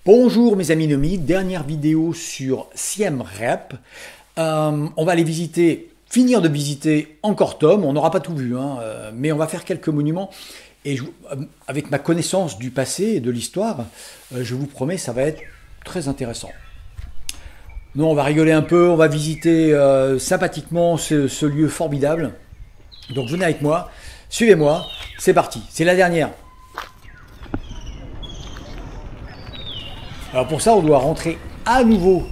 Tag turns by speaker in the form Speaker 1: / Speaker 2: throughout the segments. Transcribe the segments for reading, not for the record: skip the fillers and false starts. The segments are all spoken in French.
Speaker 1: Bonjour mes amis Nomi, dernière vidéo sur Siem Reap. On va aller finir de visiter encore Tom. On n'aura pas tout vu, mais on va faire quelques monuments. Et avec ma connaissance du passé et de l'histoire, je vous promets, ça va être très intéressant. Nous, on va rigoler un peu, on va visiter sympathiquement ce lieu formidable. Donc venez avec moi, suivez-moi, c'est parti, c'est la dernière. Alors pour ça, on doit rentrer à nouveau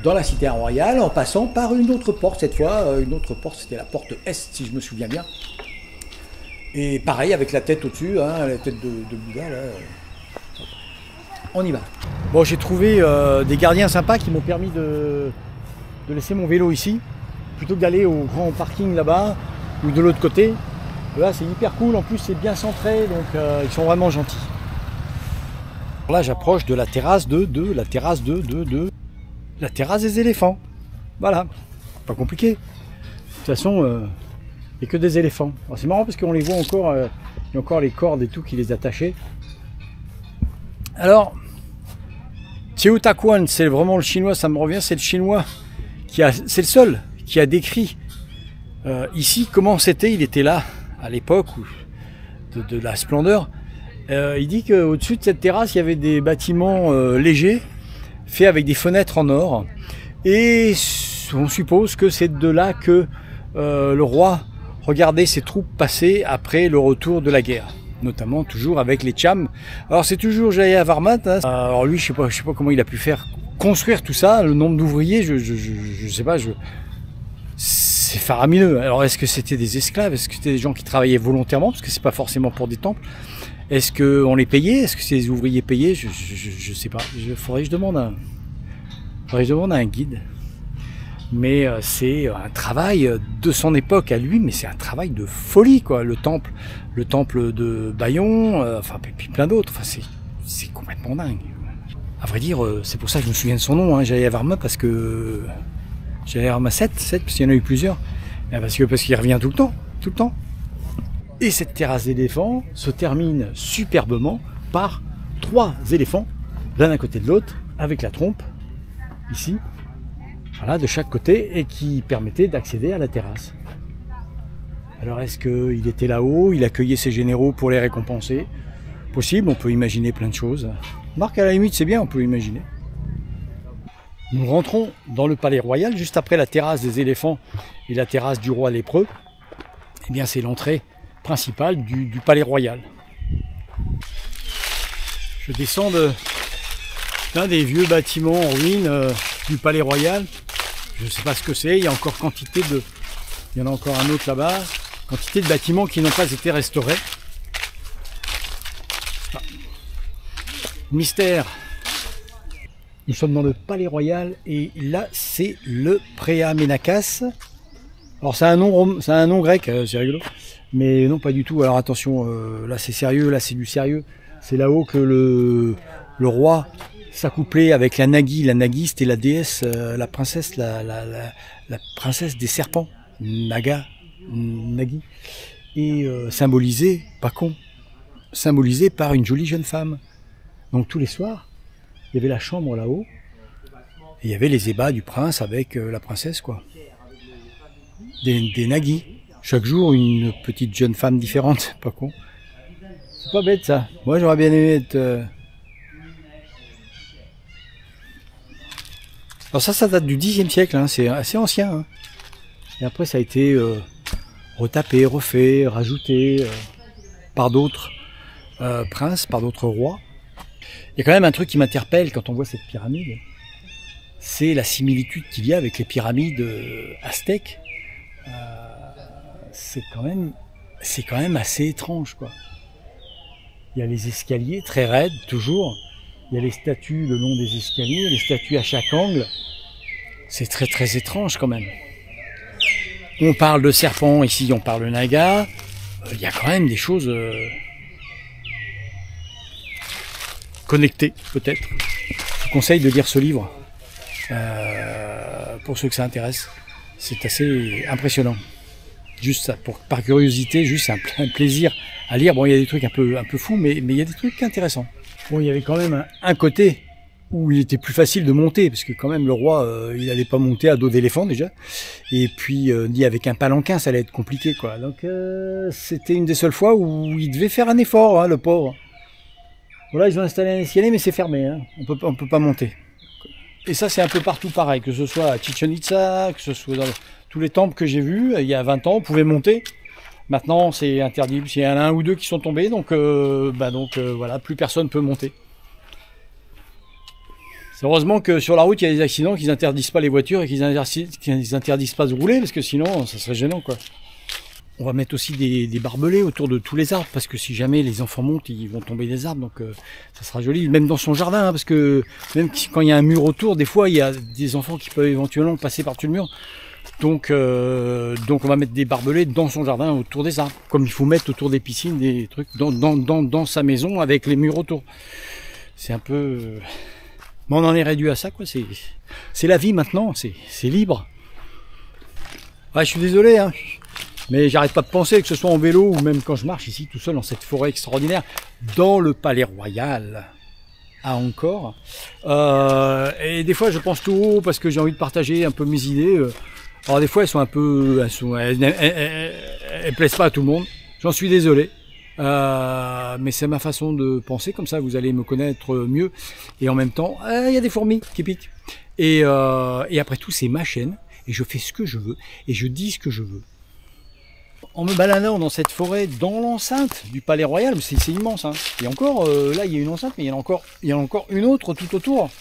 Speaker 1: dans la cité royale en passant par une autre porte cette fois. Une autre porte, c'était la porte Est si je me souviens bien. Et pareil avec la tête au-dessus, la tête de Bouddha là. On y va. Bon, j'ai trouvé des gardiens sympas qui m'ont permis de laisser mon vélo ici, plutôt que d'aller au grand parking là-bas ou de l'autre côté. Là c'est hyper cool, en plus c'est bien centré, donc ils sont vraiment gentils. Là j'approche de la terrasse la terrasse des éléphants. Voilà, pas compliqué. De toute façon, il n'y a que des éléphants. C'est marrant parce qu'on les voit encore, il y a encore les cordes et tout qui les attachaient. Alors, Chiu Takuan, c'est vraiment le chinois, ça me revient, c'est le chinois c'est le seul qui a décrit ici comment c'était. Il était là à l'époque de la splendeur. Il dit qu'au-dessus de cette terrasse, il y avait des bâtiments légers, faits avec des fenêtres en or. Et on suppose que c'est de là que le roi regardait ses troupes passer après le retour de la guerre. Notamment toujours avec les Chams. Alors c'est toujours Jayavarman. Alors lui, je sais pas comment il a pu faire construire tout ça. Le nombre d'ouvriers, je sais pas. C'est faramineux. Alors est-ce que c'était des esclaves? Est-ce que c'était des gens qui travaillaient volontairement? Parce que c'est pas forcément pour des temples. Est-ce qu'on les payait? Est-ce que c'est des ouvriers payés? Je sais pas. Faudrait que je demande à un guide. Mais c'est un travail de son époque à lui, mais c'est un travail de folie, quoi. Le temple de Bayon, puis plein d'autres. Enfin, c'est complètement dingue. À vrai dire, c'est pour ça que je me souviens de son nom, Jayavarman, parce que Jayavarman 7, parce qu'il y en a eu plusieurs. Parce qu'il revient tout le temps. Et cette terrasse d'éléphants se termine superbement par 3 éléphants, l'un à côté de l'autre, avec la trompe, ici, voilà, de chaque côté, et qui permettait d'accéder à la terrasse. Alors est-ce qu'il était là-haut, il accueillait ses généraux pour les récompenser? Possible, on peut imaginer plein de choses. Marc, à la limite, c'est bien, on peut imaginer. Nous rentrons dans le palais royal, juste après la terrasse des éléphants et la terrasse du roi lépreux. Eh bien, c'est l'entrée principale du palais royal. Je descends d'un des vieux bâtiments en ruine du palais royal. Je ne sais pas ce que c'est, il y a encore il y en a encore un autre là-bas, quantité de bâtiments qui n'ont pas été restaurés. Ah. Mystère. Nous sommes dans le palais royal et là c'est le Préa Ménakas. Alors c'est un nom grec, c'est rigolo. Mais non, pas du tout. Alors attention, là c'est sérieux, là c'est du sérieux. C'est là-haut que le roi s'accouplait avec la Nagi. La Nagi, c'était la déesse, la princesse, la princesse des serpents, Nagi. Et symbolisée, pas con, symbolisée par une jolie jeune femme. Donc tous les soirs, il y avait la chambre là-haut, et il y avait les ébats du prince avec la princesse, quoi. Des Nagi. Chaque jour, une petite jeune femme différente, pas con. C'est pas bête ça. Moi, j'aurais bien aimé être... Alors ça date du Xe siècle, c'est assez ancien. Et après, ça a été retapé, refait, rajouté par d'autres princes, par d'autres rois. Il y a quand même un truc qui m'interpelle quand on voit cette pyramide. C'est la similitude qu'il y a avec les pyramides aztèques. C'est quand même assez étrange, quoi. Il y a les escaliers très raides, toujours. Il y a les statues le long des escaliers, les statues à chaque angle. C'est très très étrange quand même. On parle de serpents, ici on parle de naga. Il y a quand même des choses connectées, peut-être. Je vous conseille de lire ce livre. Pour ceux que ça intéresse. C'est assez impressionnant. Juste ça, par curiosité, juste un plaisir à lire. Bon, il y a des trucs un peu fous, mais il y a des trucs intéressants. Bon, il y avait quand même un côté où il était plus facile de monter, parce que quand même le roi, il n'allait pas monter à dos d'éléphant déjà, et puis ni avec un palanquin, ça allait être compliqué, quoi. Donc c'était une des seules fois où il devait faire un effort, hein, le pauvre. Voilà, ils ont installé un escalier, mais c'est fermé, hein. On peut pas monter. Et ça, c'est un peu partout pareil, que ce soit à Chichén Itzá, que ce soit dans tous les temples que j'ai vus, il y a 20 ans, on pouvait monter. Maintenant, c'est interdit, il y en a un ou deux qui sont tombés, donc voilà, plus personne peut monter. C'est heureusement que sur la route, il y a des accidents, qu'ils n'interdisent pas les voitures et qu'ils n'interdisent pas de rouler, parce que sinon, ça serait gênant, quoi. On va mettre aussi des barbelés autour de tous les arbres, parce que si jamais les enfants montent, ils vont tomber des arbres, donc ça sera joli, même dans son jardin, hein, parce que même quand il y a un mur autour, des fois, il y a des enfants qui peuvent éventuellement passer par-dessus le mur. Donc on va mettre des barbelés dans son jardin, autour des arbres, comme il faut mettre autour des piscines, des trucs dans sa maison, avec les murs autour. C'est un peu... Bon, on en est réduit à ça, quoi. C'est la vie maintenant, c'est libre. Ouais, je suis désolé, hein, mais j'arrête pas de penser, que ce soit en vélo ou même quand je marche ici tout seul dans cette forêt extraordinaire, dans le Palais Royal à Angkor. Et des fois, je pense tout haut parce que j'ai envie de partager un peu mes idées. Alors des fois, elles plaisent pas à tout le monde. J'en suis désolé. Mais c'est ma façon de penser, comme ça vous allez me connaître mieux, et en même temps il y a des fourmis qui piquent, et après tout c'est ma chaîne, et je fais ce que je veux, et je dis ce que je veux. En me baladant dans cette forêt, dans l'enceinte du Palais Royal, c'est immense, hein. Et encore, là il y a une enceinte, mais il y en a encore une autre tout autour.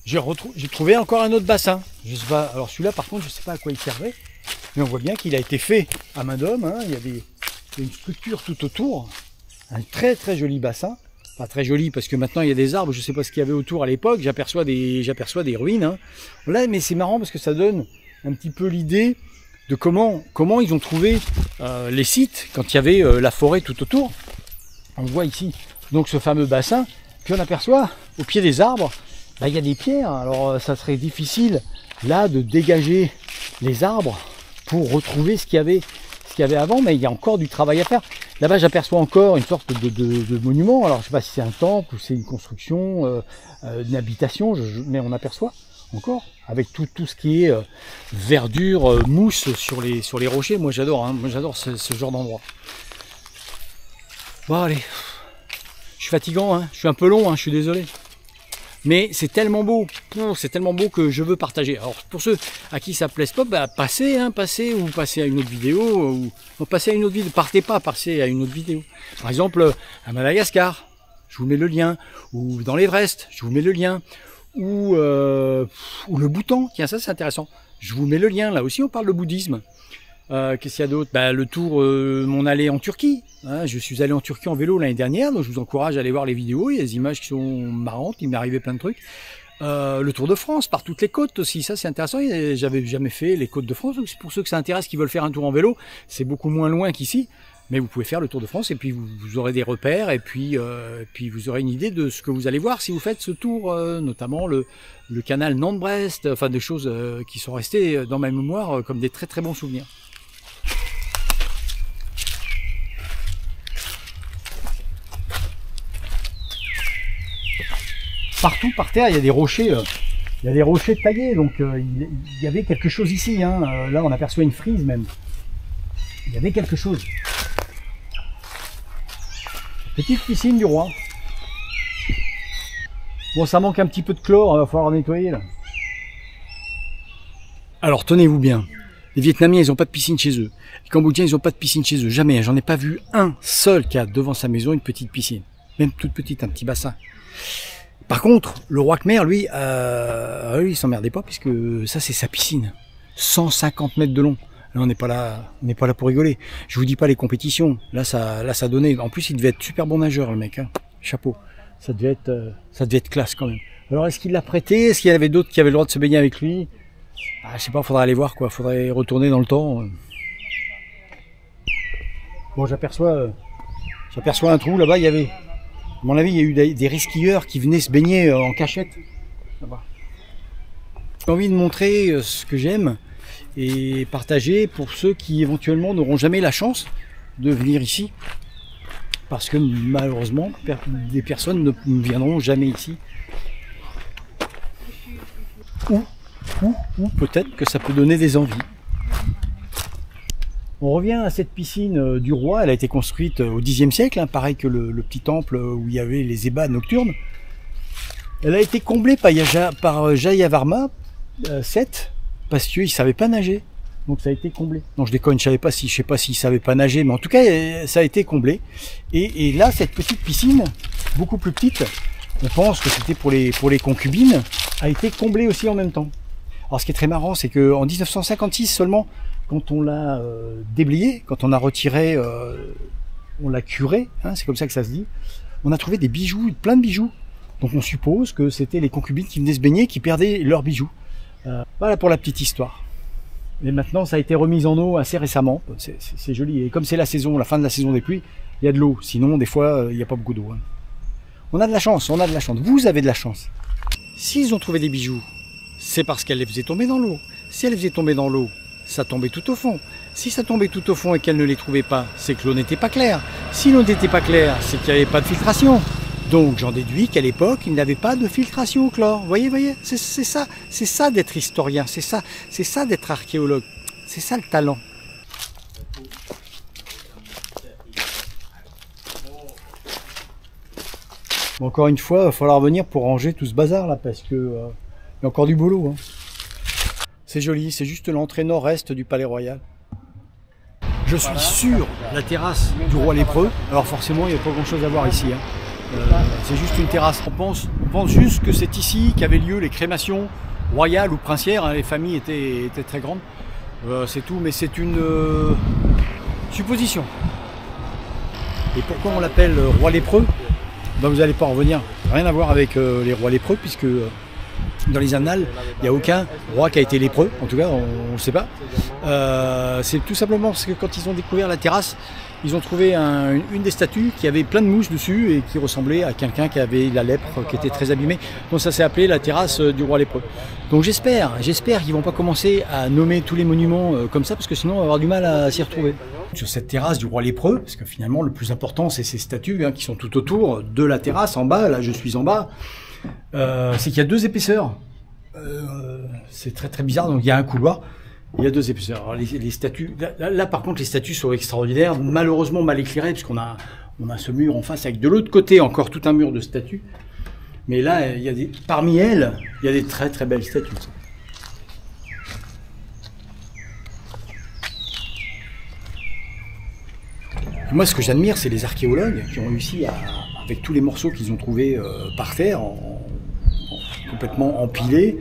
Speaker 1: J'ai trouvé encore un autre bassin, je sais pas, alors celui-là par contre je sais pas à quoi il servait. Mais on voit bien qu'il a été fait à main d'homme, hein. Il y a une structure tout autour, un très très joli bassin. Pas très joli parce que maintenant il y a des arbres, je ne sais pas ce qu'il y avait autour à l'époque, j'aperçois des ruines, hein. Là, mais c'est marrant parce que ça donne un petit peu l'idée de comment ils ont trouvé les sites quand il y avait la forêt tout autour. On voit ici donc ce fameux bassin, puis on aperçoit au pied des arbres, il y a des pierres. Alors ça serait difficile là de dégager les arbres pour retrouver ce qu'il y avait avant, mais il y a encore du travail à faire. Là-bas, j'aperçois encore une sorte de monument. Alors, je ne sais pas si c'est un temple ou c'est une construction, une habitation, mais on aperçoit encore, avec tout ce qui est verdure, mousse sur les rochers. Moi, j'adore, hein, ce genre d'endroit. Bon, allez, je suis fatigant, hein, je suis un peu long, hein, je suis désolé. Mais c'est tellement beau que je veux partager. Alors pour ceux à qui ça plaise pas, passez à une autre vidéo, partez pas, passez à une autre vidéo. Par exemple, à Madagascar, je vous mets le lien, ou dans l'Everest, je vous mets le lien, ou le Bhoutan, tiens ça c'est intéressant, je vous mets le lien, là aussi on parle de bouddhisme. Qu'est-ce qu'il y a d'autre? Le tour, mon allée en Turquie. Hein, je suis allé en Turquie en vélo l'année dernière, donc je vous encourage à aller voir les vidéos. Il y a des images qui sont marrantes, il m'est arrivé plein de trucs. Le Tour de France, par toutes les côtes aussi, ça c'est intéressant. J'avais jamais fait les côtes de France, donc c'est pour ceux que ça intéresse qui veulent faire un tour en vélo. C'est beaucoup moins loin qu'ici, mais vous pouvez faire le Tour de France et puis vous aurez des repères et puis vous aurez une idée de ce que vous allez voir si vous faites ce tour, notamment le canal Nantes-Brest, enfin des choses qui sont restées dans ma mémoire comme des très très bons souvenirs. Partout par terre, il y a des rochers, taillés, donc il y avait quelque chose ici, hein. Là on aperçoit une frise même. Il y avait quelque chose. Petite piscine du roi. Bon, ça manque un petit peu de chlore, il va falloir nettoyer là. Alors tenez-vous bien, les Vietnamiens ils n'ont pas de piscine chez eux, les Cambodgiens ils n'ont pas de piscine chez eux, jamais, j'en ai pas vu un seul qui a devant sa maison une petite piscine, même toute petite, un petit bassin. Par contre, le roi Khmer, lui, il s'emmerdait pas puisque ça c'est sa piscine, 150 mètres de long. Là, on n'est pas là pour rigoler. Je vous dis pas les compétitions. Là, ça donnait. En plus, il devait être super bon nageur, le mec. Hein. Chapeau. Ça devait être classe quand même. Alors, est-ce qu'il l'a prêté? Est-ce qu'il y avait d'autres qui avaient le droit de se baigner avec lui? Je sais pas. Faudrait aller voir quoi. Faudrait retourner dans le temps. Bon, j'aperçois un trou là-bas. Il y avait. À mon avis, il y a eu des risquilleurs qui venaient se baigner en cachette. Là-bas. J'ai envie de montrer ce que j'aime et partager pour ceux qui éventuellement n'auront jamais la chance de venir ici. parce que malheureusement, des personnes ne viendront jamais ici. Ou peut-être que ça peut donner des envies. On revient à cette piscine du roi, elle a été construite au Xe siècle, hein, pareil que le petit temple où il y avait les ébats nocturnes. Elle a été comblée par Jayavarman VII, parce qu'il ne savait pas nager. Donc ça a été comblé. Non, je déconne, je sais pas s'il savait pas nager, mais en tout cas, ça a été comblé. Et là, cette petite piscine, beaucoup plus petite, on pense que c'était pour les concubines, a été comblée aussi en même temps. Alors ce qui est très marrant, c'est qu'en 1956 seulement, quand on l'a déblayé, quand on a retiré, on l'a curé, hein, c'est comme ça que ça se dit, on a trouvé des bijoux, plein de bijoux. Donc on suppose que c'était les concubines qui venaient se baigner, qui perdaient leurs bijoux. Voilà pour la petite histoire. Et maintenant, ça a été remis en eau assez récemment. C'est joli. Et comme c'est la saison, la fin de la saison des pluies, il y a de l'eau. Sinon, des fois, il n'y a pas beaucoup d'eau. Hein. On a de la chance, on a de la chance. Vous avez de la chance. S'ils ont trouvé des bijoux, c'est parce qu'elle les faisait tomber dans l'eau. Si elle les faisait tomber dans l'eau, ça tombait tout au fond. Si ça tombait tout au fond et qu'elle ne les trouvait pas, c'est que l'eau n'était pas claire. Si l'eau n'était pas claire, c'est qu'il n'y avait pas de filtration. Donc j'en déduis qu'à l'époque, il n'avait pas de filtration au chlore. Voyez, c'est ça d'être historien, c'est ça d'être archéologue. C'est ça le talent. Bon, encore une fois, il va falloir venir pour ranger tout ce bazar là, parce que il y a encore du boulot. Hein. C'est joli, c'est juste l'entrée nord-est du Palais Royal. Je suis sur la terrasse du roi lépreux, alors forcément il n'y a pas grand chose à voir ici. Hein. C'est juste une terrasse. On pense juste que c'est ici qu'avaient lieu les crémations royales ou princières. Hein. Les familles étaient très grandes. C'est tout, mais c'est une supposition. Et pourquoi on l'appelle roi lépreux? Ben, vous n'allez pas en revenir. Rien à voir avec les rois lépreux, puisque dans les annales, il n'y a aucun roi qui a été lépreux. En tout cas, on ne le sait pas. C'est tout simplement parce que quand ils ont découvert la terrasse, ils ont trouvé une des statues qui avait plein de mouches dessus et qui ressemblait à quelqu'un qui avait la lèpre, qui était très abîmée. Donc ça s'est appelé la terrasse du roi lépreux. Donc j'espère qu'ils vont pas commencer à nommer tous les monuments comme ça, parce que sinon on va avoir du mal à s'y retrouver. Sur cette terrasse du roi lépreux, parce que finalement le plus important c'est ces statues hein, qui sont tout autour de la terrasse, en bas, là je suis en bas, c'est qu'il y a deux épaisseurs. C'est très très bizarre, donc il y a un couloir. Il y a deux épaisseurs. Alors, les statues, là par contre les statues sont extraordinaires, malheureusement mal éclairées puisqu'on a ce mur en face avec de l'autre côté encore tout un mur de statues. Mais là, il y a parmi elles, il y a des très très belles statues. Et moi ce que j'admire c'est les archéologues qui ont réussi avec tous les morceaux qu'ils ont trouvés par terre, complètement empilés,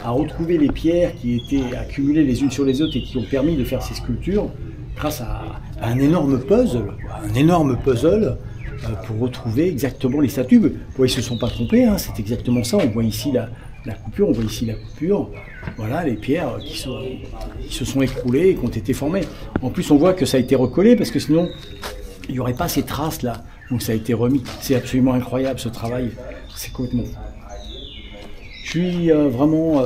Speaker 1: à retrouver les pierres qui étaient accumulées les unes sur les autres et qui ont permis de faire ces sculptures grâce à un énorme puzzle pour retrouver exactement les statues. Bon, ils ne se sont pas trompés, hein, c'est exactement ça. On voit ici la coupure, on voit ici la coupure. Voilà les pierres qui se sont écroulées et qui ont été formées. En plus, on voit que ça a été recollé parce que sinon, il n'y aurait pas ces traces là. Donc ça a été remis. C'est absolument incroyable ce travail. C'est complètement fou. Je suis vraiment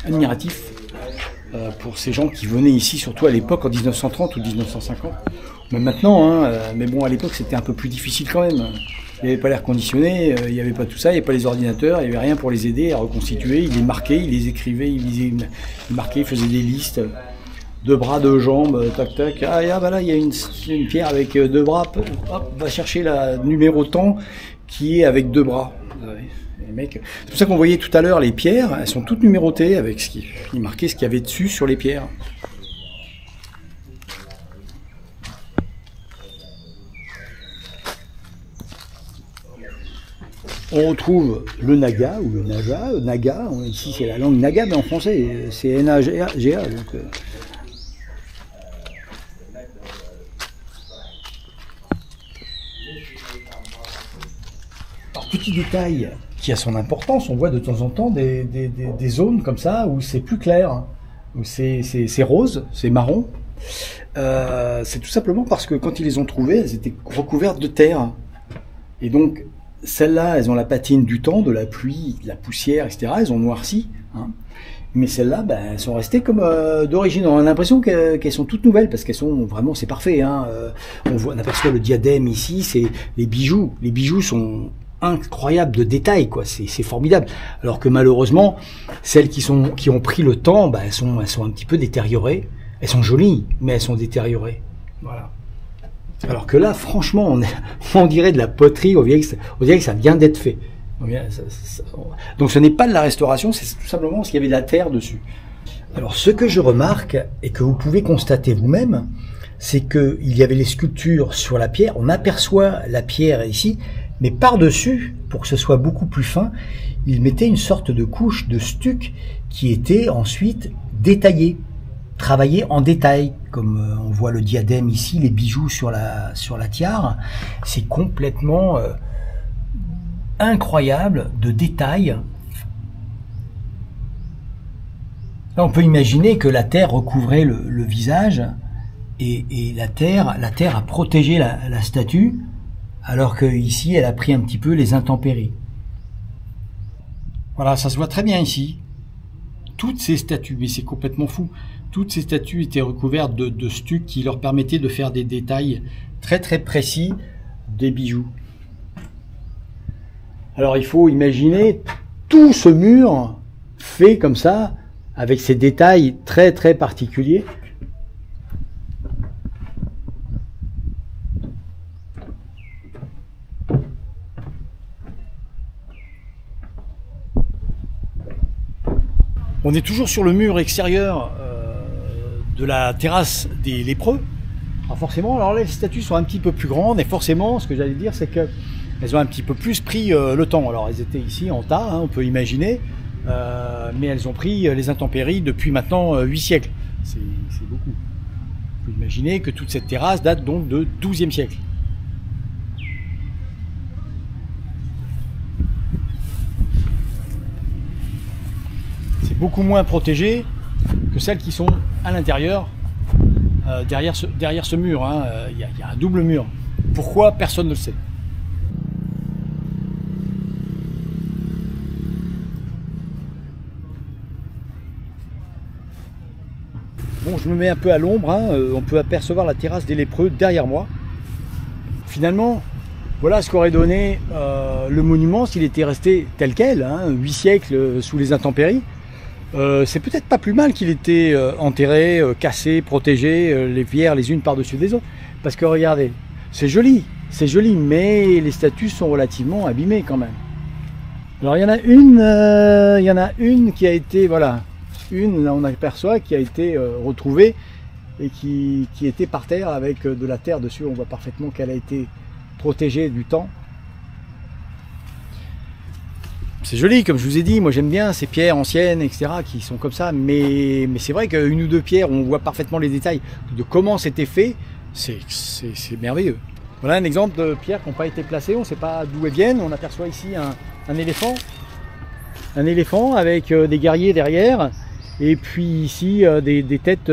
Speaker 1: admiratif pour ces gens qui venaient ici, surtout à l'époque en 1930 ou 1950. Même maintenant, hein, mais bon, à l'époque c'était un peu plus difficile quand même. Il n'y avait pas l'air conditionné, il n'y avait pas tout ça, il n'y avait pas les ordinateurs, il n'y avait rien pour les aider à reconstituer. Ils les marquaient, ils les écrivaient, ils marquaient, ils faisaient des listes. 2 bras, 2 jambes, tac tac. Ah bah là, il y a une pierre avec 2 bras. Hop, va chercher la numéro tant qui est avec 2 bras. Les mecs. C'est pour ça qu'on voyait tout à l'heure les pierres, elles sont toutes numérotées avec ce qui marquait ce qu'il y avait dessus sur les pierres. On retrouve le naga ou le naga, ici c'est la langue naga, mais en français c'est N-A-G-A. Donc, alors, petit détail qui a son importance, on voit de temps en temps des zones comme ça où c'est plus clair, où c'est rose, c'est marron. C'est tout simplement parce que quand ils les ont trouvées, elles étaient recouvertes de terre. Et donc, celles-là, elles ont la patine du temps, de la pluie, de la poussière, etc. Elles ont noirci. Hein. Mais celles-là, ben, elles sont restées comme d'origine. On a l'impression qu'elles sont toutes nouvelles parce qu'elles sont vraiment, c'est parfait. Hein. On aperçoit le diadème ici, c'est les bijoux. Les bijoux sont incroyables de détails, quoi. C'est formidable. Alors que malheureusement, celles qui ont pris le temps, ben, elles sont un petit peu détériorées. Elles sont jolies, mais elles sont détériorées. Voilà. Alors que là, franchement, on dirait de la poterie. On dirait que ça vient d'être fait. Donc ce n'est pas de la restauration, c'est tout simplement parce qu'il y avait de la terre dessus. Alors ce que je remarque et que vous pouvez constater vous-même, c'est qu'il y avait les sculptures sur la pierre. On aperçoit la pierre ici, mais par-dessus, pour que ce soit beaucoup plus fin, ils mettaient une sorte de couche de stuc qui était ensuite détaillée, travaillée en détail. Comme on voit le diadème ici, les bijoux sur la tiare, c'est complètement incroyable de détails. Là, on peut imaginer que la terre recouvrait le visage et la terre a protégé la statue, alors que ici, elle a pris un petit peu les intempéries. Voilà, ça se voit très bien ici. Toutes ces statues, mais c'est complètement fou, toutes ces statues étaient recouvertes de stuc qui leur permettait de faire des détails très très précis des bijoux. Alors il faut imaginer tout ce mur fait comme ça, avec ces détails très très particuliers. On est toujours sur le mur extérieur de la terrasse des lépreux. Alors forcément, alors là, les statues sont un petit peu plus grandes et forcément, ce que j'allais dire, c'est que elles ont un petit peu plus pris le temps. Alors elles étaient ici en tas, hein, on peut imaginer, mais elles ont pris les intempéries depuis maintenant 8 siècles. C'est beaucoup. On peut imaginer que toute cette terrasse date donc de 12e siècle. C'est beaucoup moins protégé que celles qui sont à l'intérieur, derrière ce mur. Hein. Y a un double mur. Pourquoi? Personne ne le sait. Bon, je me mets un peu à l'ombre, hein. On peut apercevoir la terrasse des lépreux derrière moi. Finalement, voilà ce qu'aurait donné le monument s'il était resté tel quel, hein, 8 siècles sous les intempéries. C'est peut-être pas plus mal qu'il était enterré, cassé, protégé, les pierres les unes par-dessus les autres. Parce que regardez, c'est joli, mais les statues sont relativement abîmées quand même. Alors il y en a une qui a été, voilà, là on aperçoit qui a été retrouvée et qui était par terre avec de la terre dessus. On voit parfaitement qu'elle a été protégée du temps. C'est joli, comme je vous ai dit, moi j'aime bien ces pierres anciennes, etc., qui sont comme ça, mais c'est vrai qu'une ou deux pierres, on voit parfaitement les détails de comment c'était fait, c'est merveilleux. Voilà un exemple de pierres qui n'ont pas été placées, on ne sait pas d'où elles viennent. On aperçoit ici un éléphant avec des guerriers derrière, et puis ici des têtes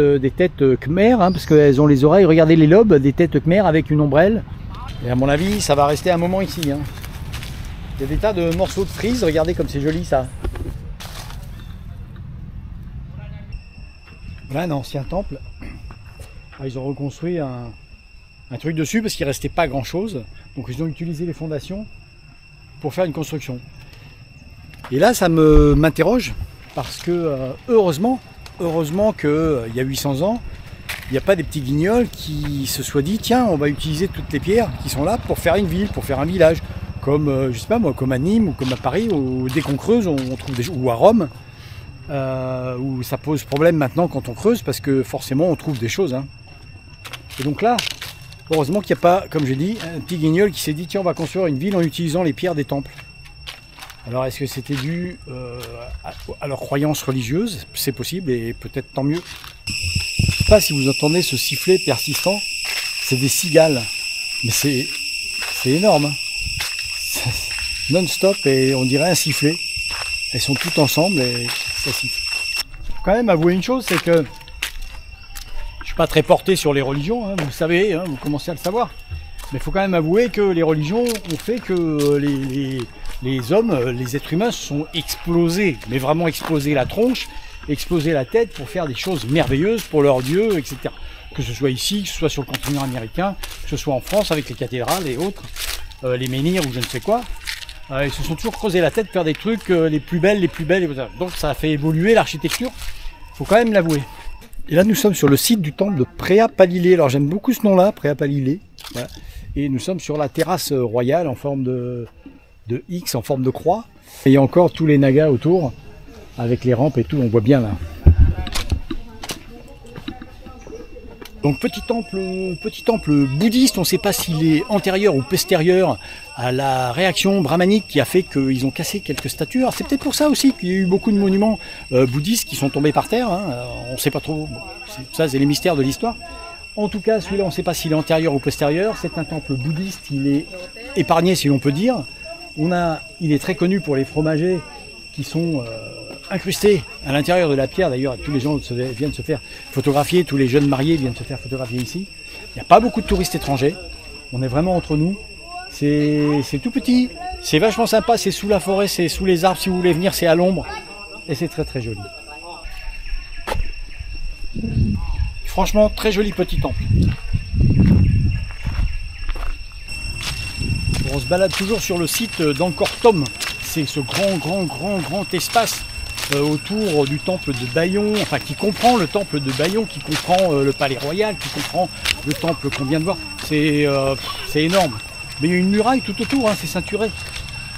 Speaker 1: khmères, hein, parce qu'elles ont les oreilles, regardez les lobes, des têtes khmères avec une ombrelle. Et à mon avis, ça va rester un moment ici. Hein. Il y a des tas de morceaux de frise, regardez comme c'est joli ça. Voilà un ancien temple. Ah, ils ont reconstruit un truc dessus parce qu'il ne restait pas grand chose. Donc ils ont utilisé les fondations pour faire une construction. Et là ça m'interroge parce que heureusement qu'il y a 800 ans, il n'y a pas des petits guignols qui se soient dit tiens, on va utiliser toutes les pierres qui sont là pour faire une ville, pour faire un village. Comme, je sais pas moi, comme à Nîmes ou comme à Paris, où dès qu'on creuse, on trouve des, ou à Rome, où ça pose problème maintenant quand on creuse, parce que forcément on trouve des choses. Hein. Et donc là, heureusement qu'il n'y a pas, comme j'ai dit, un petit guignol qui s'est dit tiens, on va construire une ville en utilisant les pierres des temples. Alors est-ce que c'était dû à leur croyance religieuse? C'est possible et peut-être tant mieux. Je ne sais pas si vous entendez ce sifflet persistant, c'est des cigales, mais c'est énorme. Hein. Non-stop et on dirait un sifflet. Elles sont toutes ensemble et ça siffle. Faut quand même avouer une chose, c'est que je suis pas très porté sur les religions, hein, vous le savez, hein, vous commencez à le savoir. Mais il faut quand même avouer que les religions ont fait que les hommes, les êtres humains se sont explosés, mais vraiment explosés la tronche, exploser la tête pour faire des choses merveilleuses pour leur Dieu, etc. Que ce soit ici, que ce soit sur le continent américain, que ce soit en France avec les cathédrales et autres, les menhirs ou je ne sais quoi. Ils se sont toujours creusé la tête pour faire des trucs les plus belles. Donc ça a fait évoluer l'architecture, faut quand même l'avouer. Et là nous sommes sur le site du temple de Preah Palile. Alors j'aime beaucoup ce nom-là, Preah Palile. Voilà. Et nous sommes sur la terrasse royale en forme de X, en forme de croix. Et il y a encore tous les nagas autour, avec les rampes et tout, on voit bien là. Donc petit temple bouddhiste, on ne sait pas s'il est antérieur ou postérieur à la réaction brahmanique qui a fait qu'ils ont cassé quelques statues. Alors c'est peut-être pour ça aussi qu'il y a eu beaucoup de monuments bouddhistes qui sont tombés par terre. Hein. On ne sait pas trop, ça c'est les mystères de l'histoire. En tout cas, celui-là, on ne sait pas s'il est antérieur ou postérieur. C'est un temple bouddhiste, il est épargné si l'on peut dire. Il est très connu pour les fromagers qui sont incrustés à l'intérieur de la pierre. D'ailleurs, tous les gens viennent se faire photographier, tous les jeunes mariés viennent se faire photographier ici. Il n'y a pas beaucoup de touristes étrangers. On est vraiment entre nous. C'est tout petit, c'est vachement sympa, c'est sous la forêt, c'est sous les arbres. Si vous voulez venir, c'est à l'ombre. Et c'est très très joli. Franchement, très joli petit temple. On se balade toujours sur le site d'Angkor Thom. C'est ce grand espace autour du temple de Bayon, enfin qui comprend le temple de Bayon, qui comprend le palais royal, qui comprend le temple qu'on vient de voir. C'est énorme. Mais il y a une muraille tout autour, hein, c'est ceinturé.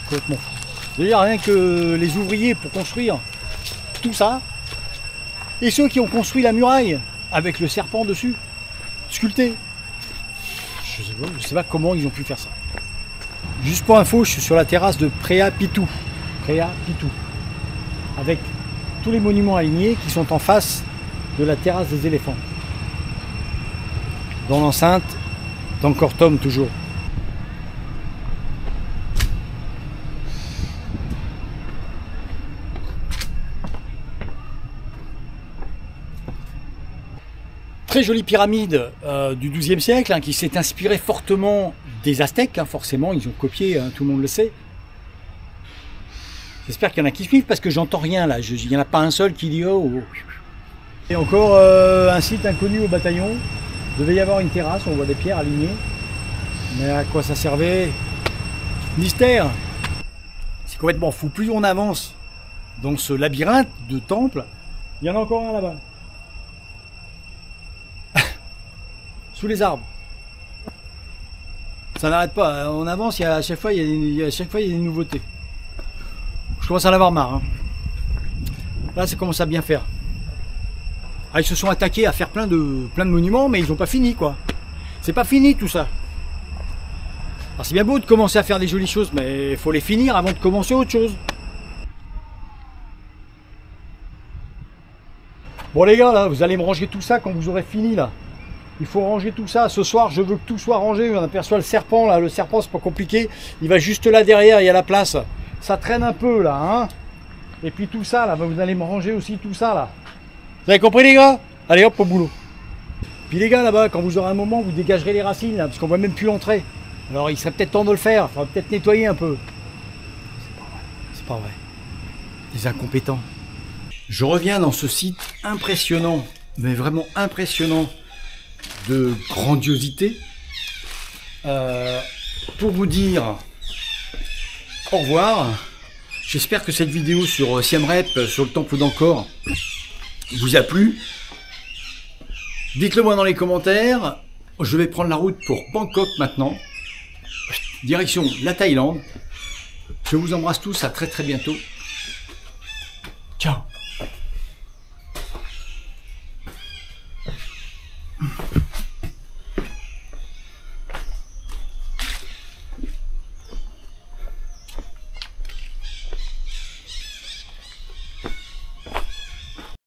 Speaker 1: Complètement fou. D'ailleurs, rien que les ouvriers pour construire tout ça, et ceux qui ont construit la muraille avec le serpent dessus, sculpté. Je sais pas comment ils ont pu faire ça. Juste pour info, je suis sur la terrasse de Preah Pitu, avec tous les monuments alignés qui sont en face de la terrasse des éléphants. Dans l'enceinte d'Angkor Thom toujours. Très jolie pyramide du XIIe siècle hein, qui s'est inspirée fortement des Aztèques, hein, forcément ils ont copié, hein, tout le monde le sait. J'espère qu'il y en a qui suivent parce que j'entends rien là, il n'y en a pas un seul qui dit oh. Et encore un site inconnu au bataillon, il devait y avoir une terrasse, on voit des pierres alignées, mais à quoi ça servait? Mystère. C'est complètement fou, plus on avance dans ce labyrinthe de temples, il y en a encore un là-bas. Sous les arbres. Ça n'arrête pas, on avance, à chaque fois il y a des nouveautés. Je commence à en avoir marre. Hein. Là ça commence à bien faire. Ah, ils se sont attaqués à faire plein de monuments, mais ils n'ont pas fini quoi. C'est pas fini tout ça. Alors c'est bien beau de commencer à faire des jolies choses, mais il faut les finir avant de commencer autre chose. Bon les gars, là, vous allez me ranger tout ça quand vous aurez fini là. Il faut ranger tout ça. Ce soir, je veux que tout soit rangé. On aperçoit le serpent là. Le serpent, c'est pas compliqué. Il va juste là derrière. Il y a la place. Ça traîne un peu là, hein. Et puis tout ça là, vous allez me ranger aussi tout ça là. Vous avez compris les gars? Allez hop au boulot. Puis les gars là-bas, quand vous aurez un moment, vous dégagerez les racines là, parce qu'on voit même plus l'entrée. Alors il serait peut-être temps de le faire. Il faudrait peut-être nettoyer un peu. C'est pas vrai. Des incompétents. Je reviens dans ce site impressionnant, mais vraiment impressionnant. De grandiosité pour vous dire au revoir. J'espère que cette vidéo sur Siem Reap, sur le temple d'Angkor, vous a plu. Dites-le moi dans les commentaires. Je vais prendre la route pour Bangkok maintenant, direction la Thaïlande. Je vous embrasse tous, à très très bientôt. Ciao.